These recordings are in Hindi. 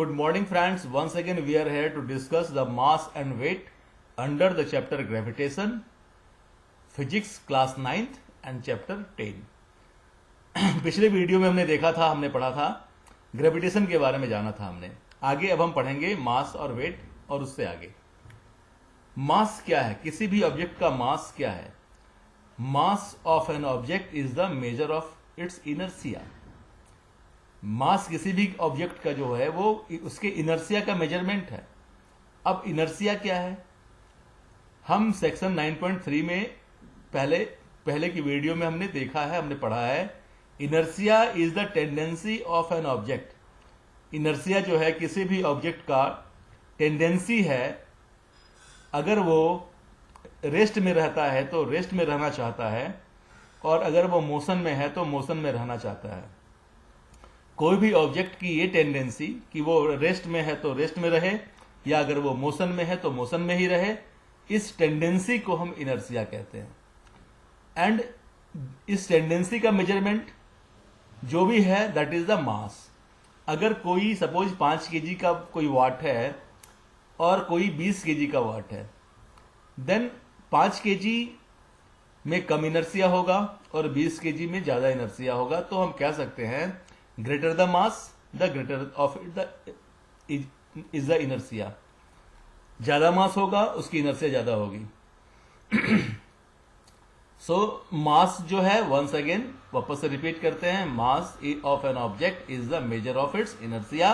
Good morning, friends. Once again, we are here to discuss the mass and weight under the chapter gravitation, physics class 9th and chapter 10. पिछले वीडियो में हमने पढ़ा था ग्रेविटेशन के बारे में जाना था हमने. आगे अब हम पढ़ेंगे मास और वेट और उससे आगे. मास क्या है? किसी भी ऑब्जेक्ट का मास क्या है? Mass of an object is the measure of its inertia. Mass किसी भी ऑब्जेक्ट का जो है वो उसके इनर्शिया का मेजरमेंट है. अब इनर्शिया क्या है? हम सेक्शन 9.3 में पहले की वीडियो में हमने देखा है, हमने पढ़ा है. Inertia is the tendency of an object. Inertia जो है किसी भी ऑब्जेक्ट का टेंडेंसी है. अगर वो रेस्ट में रहता है तो रेस्ट में रहना चाहता है, और अगर वो मोशन में है तो मोशन में रहना चाहता है. कोई भी ऑब्जेक्ट की ये टेंडेंसी कि वो रेस्ट में है तो रेस्ट में रहे, या अगर वो मोशन में है तो मोशन में ही रहे, इस टेंडेंसी को हम इनर्शिया कहते हैं. एंड इस टेंडेंसी का मेजरमेंट जो भी है दैट इज द मास. अगर कोई सपोज 5 केजी का कोई वाट है और कोई 20 केजी का वाट है, देन 5 केजी में कम इनर्शिया होगा और 20 केजी में ज्यादा इनर्शिया होगा. तो हम कह सकते हैं greater the mass the greater of the is the inertia. ज्यादा मास होगा उसकी इनर्शिया ज्यादा होगी. सो मास जो है, वंस अगेन वापस से रिपीट करते हैं, mass of an object is the measure of its inertia,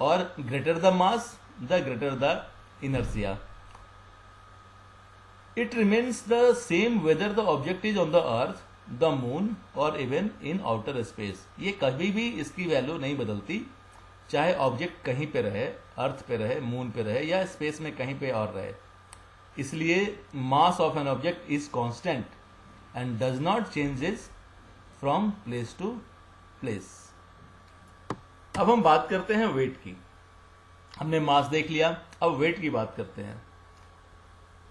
और greater the mass the greater the inertia. It remains the same whether the object is on the earth, the moon or even in outer space. ये कभी भी इसकी वैल्यू नहीं बदलती, चाहे ऑब्जेक्ट कहीं पे रहे, अर्थ पे रहे, मून पे रहे या स्पेस में कहीं पे और रहे. इसलिए mass of an object is constant and does not changes from place to place. अब हम बात करते हैं वेट की. हमने मास देख लिया, अब वेट की बात करते हैं.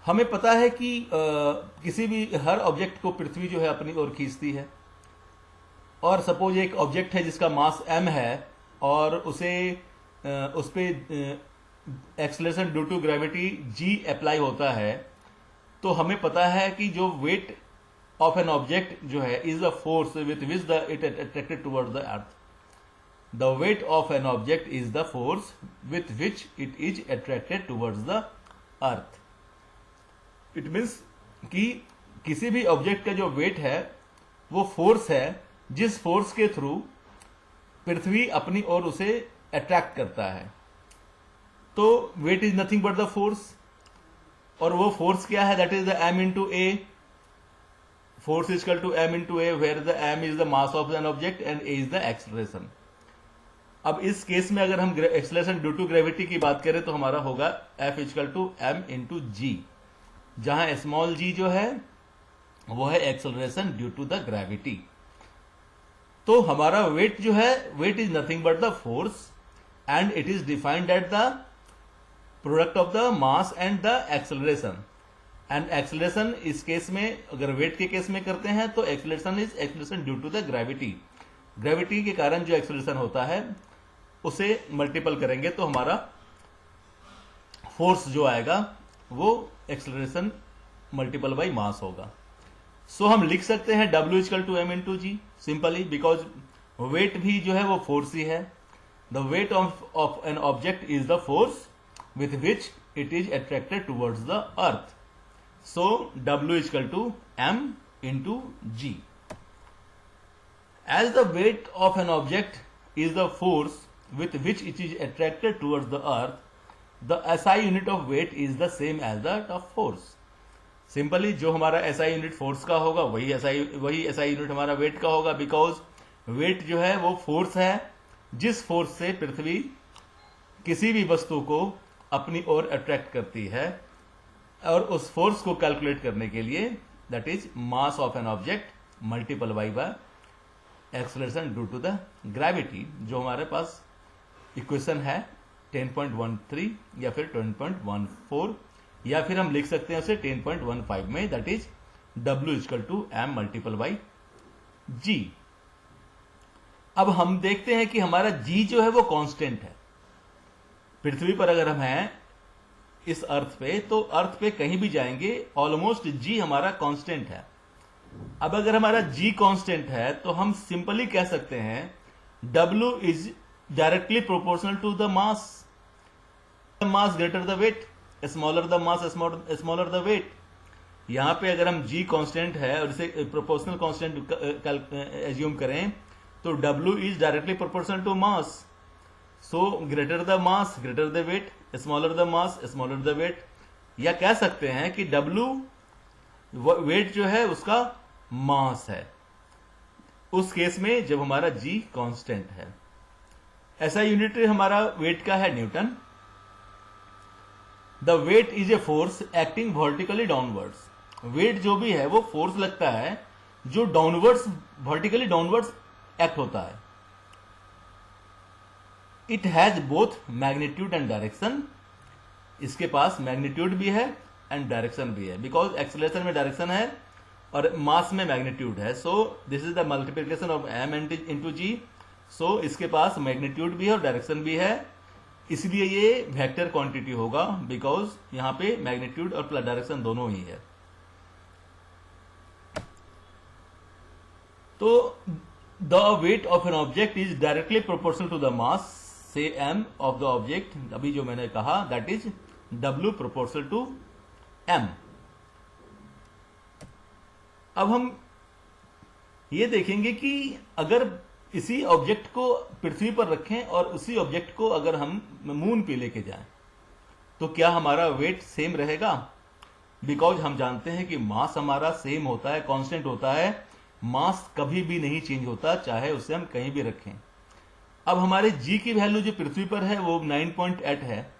हमें पता है कि किसी भी हर ऑब्जेक्ट को पृथ्वी जो है अपनी ओर खींचती है. और सपोज एक ऑब्जेक्ट है जिसका मास m है और उस पे acceleration due to gravity g apply होता है, तो हमें पता है कि जो वेट ऑफ एन ऑब्जेक्ट जो है is the force with which the it attracted towards the earth. The weight of an object is the force with which it is attracted towards the earth. It means कि किसी भी ऑब्जेक्ट का जो वेट है वो फोर्स है जिस फोर्स के थ्रू पृथ्वी अपनी ओर उसे अट्रैक्ट करता है. तो weight is nothing but the force, और वो फोर्स क्या है? That is the m into a. Force is equal to m into a, where the m is the mass of an object and a is the acceleration. अब इस केस में अगर हम एक्सेलरेशन ड्यू टू ग्रेविटी की बात करें तो हमारा होगा F is equal to m into g, जहां स्मॉल जी जो है वो है acceleration due to the gravity. तो हमारा वेट जो है, weight is nothing but the force and it is defined at the product of the mass and the acceleration. And acceleration इस केस में अगर वेट के केस में करते हैं तो acceleration is acceleration due to the gravity. Gravity के कारण जो एक्सेलरेशन होता है उसे मल्टीपल करेंगे तो हमारा फोर्स जो आएगा वो एक्सेलरेशन मल्टीपल बाई मास होगा. सो हम लिख सकते हैं W equal to m into g simply, because weight भी जो है वो फोर्स ही है. The weight of an object is the force with which it is attracted towards the earth. So W equal to m into g. As the weight of an object is the force with which it is attracted towards the earth, the SI unit of weight is the same as that of force. Simply जो हमारा SI यूनिट फोर्स का होगा वही SI यूनिट हमारा वेट का होगा, बिकॉज वेट जो है वो फोर्स है जिस फोर्स से पृथ्वी किसी भी वस्तु को अपनी ओर अट्रैक्ट करती है. और उस फोर्स को कैलकुलेट करने के लिए that is mass of an object multiple by acceleration due to the gravity, जो हमारे पास इक्वेशन है 10.13 या फिर 10.14, या फिर हम लिख सकते हैं उसे 10.15 में, that is W equal to m multiple by g. अब हम देखते हैं कि हमारा G जो है वो कांस्टेंट है. पृथ्वी पर अगर हम हैं इस अर्थ पे, तो अर्थ पे कहीं भी जाएंगे ऑलमोस्ट जी हमारा कांस्टेंट है। अब अगर हमारा जी कांस्टेंट है तो हम सिंपली कह सकते हैं W is directly proportional to the mass, mass greater the weight, smaller the mass smaller the weight. यहां पे अगर हम जी कांस्टेंट है और इसे प्रोपोर्शनल कांस्टेंट एज्यूम करें तो W is directly proportional to mass, so greater the mass greater the weight, smaller the mass smaller the weight. या कह सकते हैं कि W वेट जो है उसका मास है, उस केस में जब हमारा G कांस्टेंट है। ऐसा यूनिट हमारा वेट का है newton. The weight is a force acting vertically downwards. Weight जो भी है वो फोर्स लगता है जो डाउनवर्ड्स वर्टिकली डाउनवर्ड्स एक्ट होता है। It has both magnitude and direction. इसके पास मैग्नीट्यूड भी है एंड डायरेक्शन भी है, बिकॉज एक्सेलरेशन में डायरेक्शन है और मास में मैग्नीट्यूड है। So this is the multiplication of m into g. So इसके पास मैग्नीट्यूड भी है और डायरेक्शन भी है, इसलिए ये वेक्टर क्वांटिटी होगा, बिकॉज यहां पे मैग्नीट्यूड और प्लस डायरेक्शन दोनों ही है। तो the weight of an object is directly proportional to the mass से m ऑफ द ऑब्जेक्ट। अभी जो मैंने कहा that is W proportional to m। अब हम ये देखेंगे कि अगर इसी ऑब्जेक्ट को पृथ्वी पर रखें और उसी ऑब्जेक्ट को अगर हम मून पे लेके जाएं तो क्या हमारा वेट सेम रहेगा? बिकॉज हम जानते हैं कि मास हमारा सेम होता है, कांस्टेंट होता है, मास कभी भी नहीं चेंज होता, चाहे उसे हम कहीं भी रखें। अब हमारे जी की वैल्यू जो पृथ्वी पर है वो 9.8 है,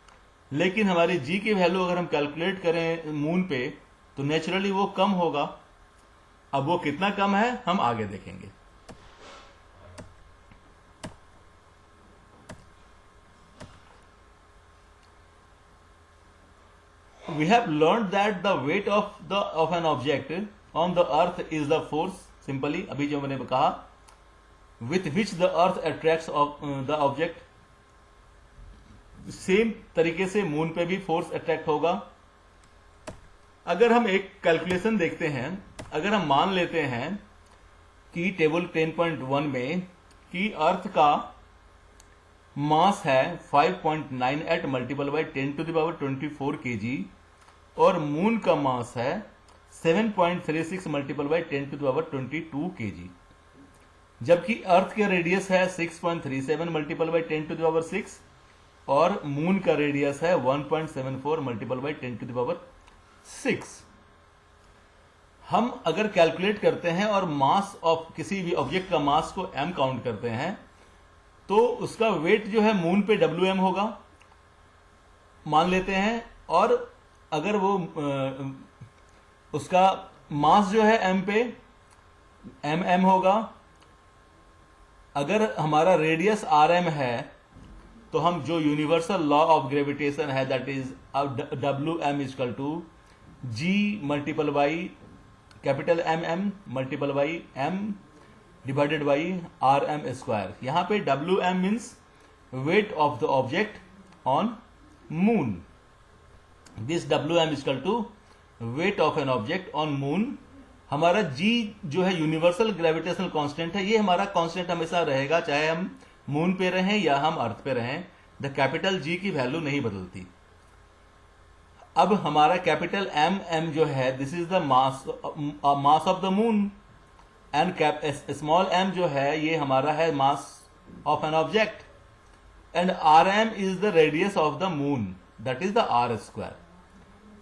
लेकिन हमारी जी की वैल्यू अगर हम कैलकुलेट करें मून पे तो नेचुरली वो कम होगा। अब वो कितना कम है हम आगे देखेंगे। We have learned that the weight of an object on the earth is the force, simply अभी जो मैंने कहा, with which the earth attracts the object। Same तरीके से मून पे भी फोर्स अट्रैक्ट होगा। अगर हम एक कैलकुलेशन देखते हैं, अगर हम मान लेते हैं कि टेबल 10.1 में कि अर्थ का मास है 5.98 multiple by 10 to the power 24 kg और मून का मास है 7.36 multiple by 10 to the power 22 kg, जबकि अर्थ का रेडियस है 6.37 multiple by 10 to the power 6 और मून का रेडियस है 1.74 multiple by 10 to the power 6। हम अगर कैलकुलेट करते हैं और मास ऑफ किसी भी ऑब्जेक्ट का मास को m काउंट करते हैं तो उसका वेट जो है मून पे Wm होगा मान लेते हैं, और अगर वो उसका मास जो है m पे mm होगा। अगर हमारा रेडियस rm है तो हम जो यूनिवर्सल लॉ ऑफ ग्रेविटेशन है that is Wm equal to G multiple by capital mm multiple by m divided by rm square. यहां पे Wm means weight of the object on moon. This Wm equal to weight of an object on moon. हमारा G जो है यूनिवर्सल ग्रेविटेशनल कांस्टेंट है, ये हमारा कांस्टेंट हमेशा रहेगा चाहे हम मून पे रहें या हम अर्थ पे रहें। द कैपिटल G की वैल्यू नहीं बदलती। अब हमारा कैपिटल M जो है this is the mass of the moon and small m जो है ये हमारा है mass of an object and rm is the radius of the moon that is the r square.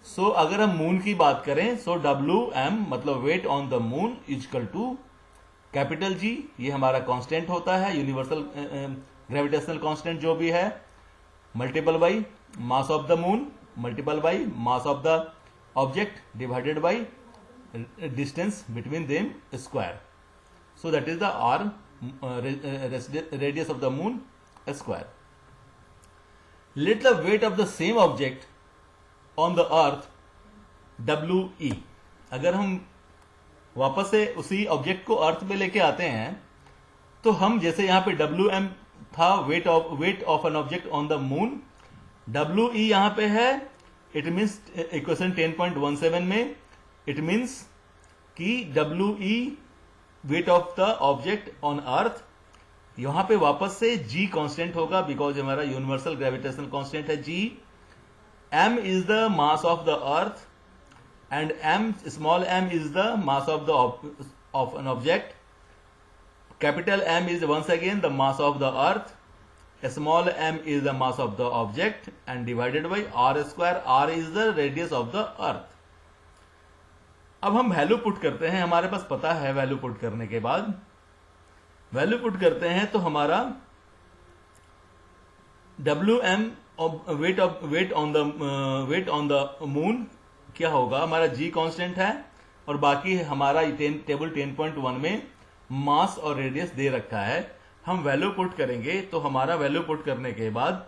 So अगर हम मून की बात करें सो Wm मतलब weight on the moon equal to capital G, ये हमारा कांस्टेंट होता है यूनिवर्सल ग्रेविटेशनल कांस्टेंट जो भी है, multiple by mass of the moon multiple by mass of the object divided by distance between them square. So that is the r radius of the moon square. Let the weight of the same object on the earth We। अगर हम वापस से उसी ऑब्जेक्ट को अर्थ पे लेके आते हैं तो हम जैसे यहां पे Wm था wait of an object on the moon, W E यहां पे है, इट मीन्स इक्वेशन 10.17 में इट मीन्स कि W E wait of the object on अर्थ, यहां पे वापस से g कांस्टेंट होगा बिकॉज हमारा यूनिवर्सल ग्रेविटेशनल कांस्टेंट है g। m is the mass of the earth and small m is the mass of an object. Capital M is once again the mass of the earth, small m is the mass of the object and divided by r square, r is the radius of the earth। अब हम वैल्यू पुट करते हैं, हमारे पास पता है वैल्यू पुट करने के बाद, वैल्यू पुट करते हैं तो हमारा Wm weight on the moon क्या होगा, हमारा g कांस्टेंट है और बाकी हमारा टेबल 10.1 में मास और रेडियस दे रखा है। हम वैल्यू पुट करेंगे तो हमारा वैल्यू पुट करने के बाद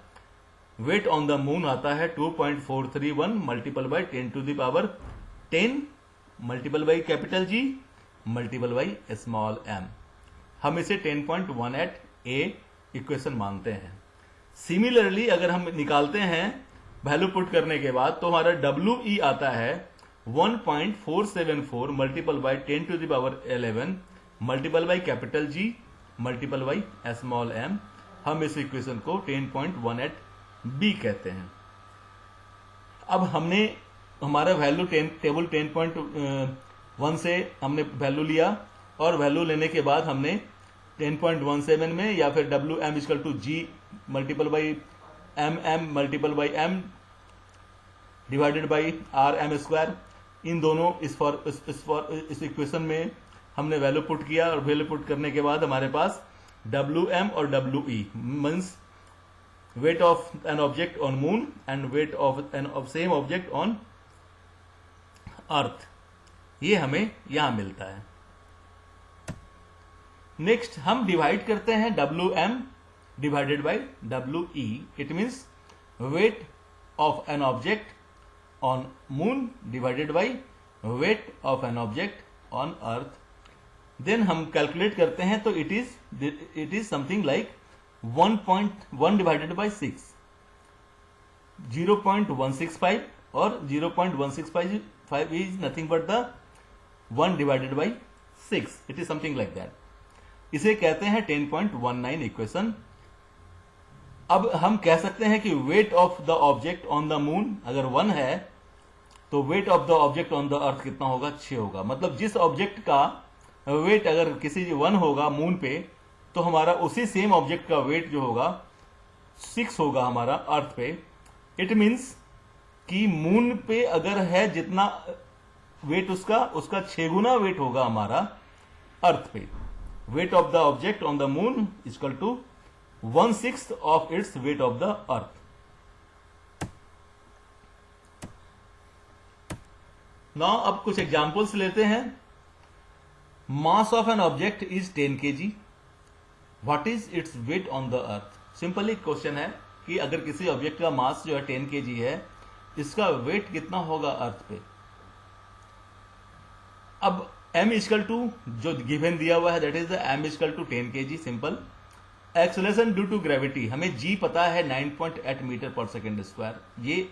वेट ऑन द मून आता है 2.431 multiple by 10 to the power 10 multiple by capital G multiple by small m। हम इसे 10.18 ए इक्वेशन मानते हैं। सिमिलरली अगर हम निकालते हैं वैल्यू पुट करने के बाद तो हमारा WE आता है 1.474 multiple by 10 to the power 11 multiple by capital G multiple by small m। हम इस इक्वेशन को 10.18 B कहते हैं। अब हमने हमारा वैल्यू टेबल 10.1 से हमने वैल्यू लिया और वैल्यू लेने के बाद हमने 10.17 में या फिर Wm equal to G multiple by mm multiple by m divided by rm square, इन दोनों इस इक्वेशन में हमने वैल्यू पुट किया और वैल्यू पुट करने के बाद हमारे पास Wm और We means weight of an object on moon and weight of same object on अर्थ, ये हमें यहां मिलता है। नेक्स्ट हम डिवाइड करते हैं Wm divided by We, it means weight of an object on moon divided by weight of an object on earth. Then हम कैलकुलेट करते हैं तो it is something like 1.1 divided by 6, 0.165 और 0.165 is nothing but the 1 divided by 6, it is something like that. इसे कहते हैं 10.19 इक्वेशन। अब हम कह सकते हैं कि wait of the object on the moon अगर 1 है तो wait of the object on the अर्थ कितना होगा, 6 होगा। मतलब जिस ऑब्जेक्ट का वेट अगर किसी 1 होगा मून पे तो हमारा उसी सेम ऑब्जेक्ट का वेट जो होगा 6 होगा हमारा अर्थ पे। इट मीन्स कि मून पे अगर है जितना वेट उसका 6 गुना वेट होगा हमारा अर्थ पे। Weight of the object on the moon equal to 1/6 of its weight of the earth. Now अब कुछ एग्जांपल्स लेते हैं। Mass of an object is 10 kg, what is its weight on the earth. Simply question है कि अगर किसी ऑब्जेक्ट का मास जो है 10 kg है, इसका वेट कितना होगा अर्थ पे। अब m इक्वल टू जो गिवन दिया हुआ है that is m equal to 10 kg simple. Acceleration due to gravity हमें g पता है 9.8 मीटर पर सेकेंड स्क्वायर, ये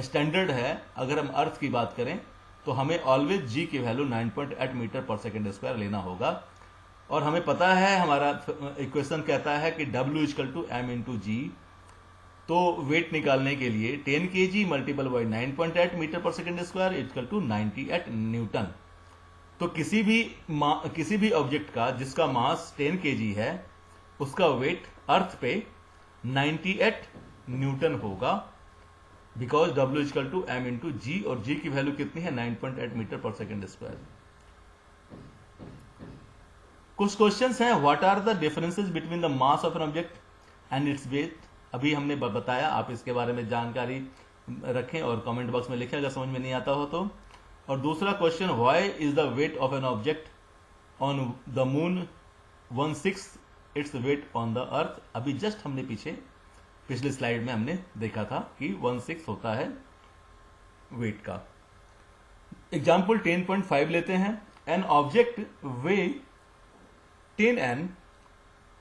स्टैंडर्ड है। अगर हम अर्थ की बात करें तो हमें ऑलवेज g की वैल्यू 9.8 मीटर पर सेकेंड स्क्वायर लेना होगा। और हमें पता है हमारा इक्वेशन कहता है कि w equal to m into g. तो वेट निकालने के लिए 10 kg मल्टीपल बाई 9.8 मीटर पर second square equal to 98 newton. तो किसी भी ऑब्जेक्ट का जिसका मास 10 kg है उसका वेट अर्थ पे 98 न्यूटन होगा, because W equal to m into g, और g की वैल्यू कितनी है 9.8 मीटर पर सेकेंड स्क्वायर। कुछ क्वेश्चंस हैं, what are the differences between the mass of an object and its weight. अभी हमने बताया, आप इसके बारे में जानकारी रखें और कमेंट बॉक्स में लिखें अगर समझ में नहीं आता हो तो। और दूसरा question, why is the weight of an object on the moon 1/6 it's weight on the अर्थ। अभी जस्ट हमने पिछले स्लाइड में हमने देखा था कि 1/6 होता है वेट का। एग्जाम्पल 10.5 लेते हैं। An object way 10n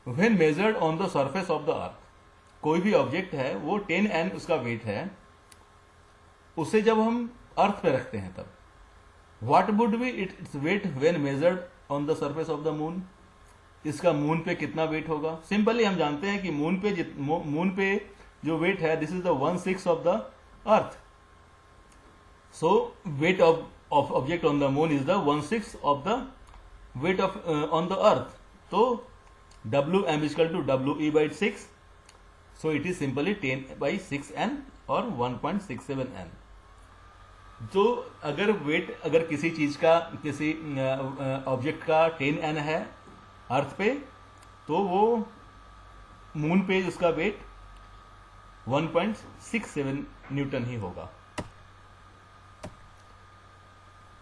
when measured on the surface of the अर्थ। कोई भी ऑब्जेक्ट है वो 10n उसका वेट है, उसे जब हम अर्थ पे रखते हैं तब what would be its weight when measured on the surface of the moon, इसका मून पे कितना वेट होगा। सिंपली हम जानते हैं कि मून पे जो वेट है this is the 1/6 of the earth, so weight of object on the moon is the 1/6 of the weight of on the earth. तो Wm equal to WE/6, so it is simply 10/6n और 1.67n। जो अगर किसी चीज का किसी ऑब्जेक्ट का 10n है अर्थ पे, तो वो मून पे उसका वेट 1.67 न्यूटन ही होगा।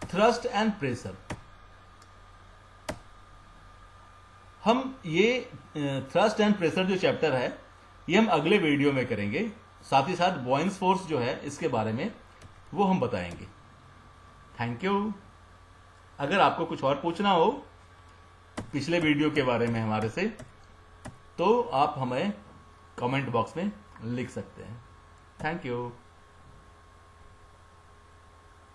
थ्रस्ट एंड प्रेशर, हम ये थ्रस्ट एंड प्रेशर जो चैप्टर है ये हम अगले वीडियो में करेंगे। साथ ही साथ बॉयंस फोर्स जो है इसके बारे में वो हम बताएंगे। Thank you. अगर आपको कुछ और पूछना हो पिछले वीडियो के बारे में हमारे से, तो आप हमें कमेंट बॉक्स में लिख सकते हैं। Thank you.